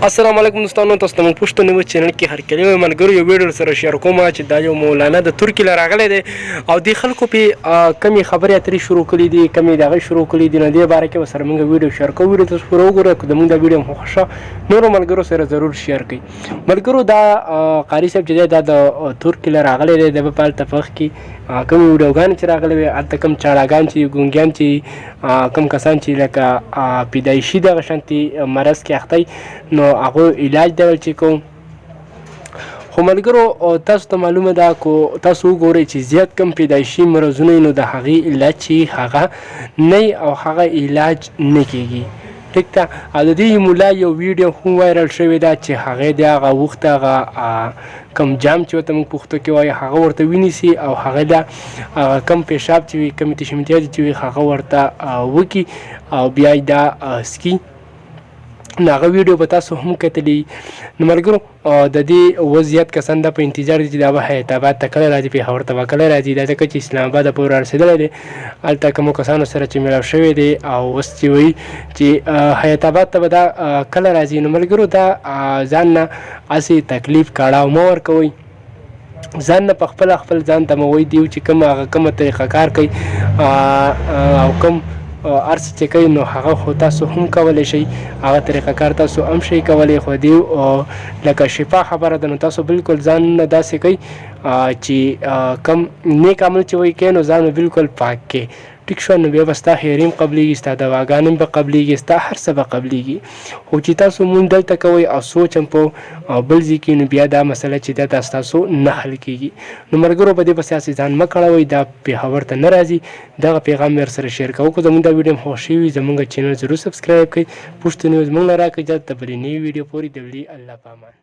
السلام علیکم دوستانو، تاسو ته موږ پښتو چینل کې هر کله ملګرو یو ویډیو سره شیر کوم چې دا یو مولانا د ترکی له راغلی دی او د خلکو په کمی خبرې اترې شروع کړي دي، کمی دغه شروع کړي دي. نو دې باره کې سره موږ ویډیو شیر کوو. ویډیو تاسو پوره وګورئ، که د موږ دا ویډیو مو خوښه نورو ملګرو سره ضرور شیر کړئ. ملګرو دا قاري صاحب چې دی دا د ترکی له راغلی دی، د به په هلته فخ کې کوم ویډیوګانې چې راغلي وي هلته کوم چاړاګان چې ګونګیان چې کوم کسان چې لکه پیدایشي دغه شانتي مرض کې اخته نو هغه علاج دی چې کوم. خو ملګرو تاسو ته معلومه ده کو تاسو وګورئ چې زیات کم پیدایشي مرضونه نو د هغې علاج چې هغه نه او هغه علاج نه کیږي. ټیک ده. او د دې مولا یو ویډیو هم وایرل شوی ده چې هغې د هغه وخت هغه کم جام چې ورته موږ پښتو کې وایي هغه ورته ونیسي او هغه د کم پیشاب چې وي کم تشمیتیات چې وي هغه ورته وکړي او بیا یې دا سکي. نو هغه ویډیو به تاسو هم کتلی. نو ملګرو د دې وضعیت کسان دا په انتظار دي چې دا به حیات آباد ته کله راځي، پېښور ته به کله راځي. دا ځکه چې اسلام آباد پورې رارسېدلی دی، هلته کومو کسانو سره چې میلاو شوی دی او اوس چې وایي چې حیات آباد ته به دا کله راځي. نو ملګرو دا ځان نه هسې تکلیف کاړاو مه ورکوئ، ځان نه په خپل ځان ته مه وایي دیو چې کومه طریقه کار کوي او کوم هر څه چې کوي نو هغه خو تاسو هم کولی شئ، هغه طریقه کار تاسو هم شئ کولی. خو دیو لکه شفا خبره ده نو تاسو بالکل ځان نه داسې کوئ چې کم نیک عمل چې وایي کوي نو ځان بالکل پاک کړئ. ټیک شو. نو بیا به ستا خیریم قبلیږي، ستا دواګانې به قبلیږي، ستا هر څه به قبلیږي. خو چې تاسو مونږ دلته کوئ او سوچ هم په بل ځای کې نو بیا دا مسله چې دا ستاسو نه حل کېږي. نو ملګرو په دې پسې هسې ځان مه کړوئ، دا پېښور ته نه راځي. دغه پیغام مې ورسره شیر کوو. که زموږ دا ویډیو هم خوښ شوي زموږ چینل ضرور سبسکرایب کړئ. پښتو نیوز موږ نه راکړئ. دا د بلې نوې ویډیو پورې د الله په امان.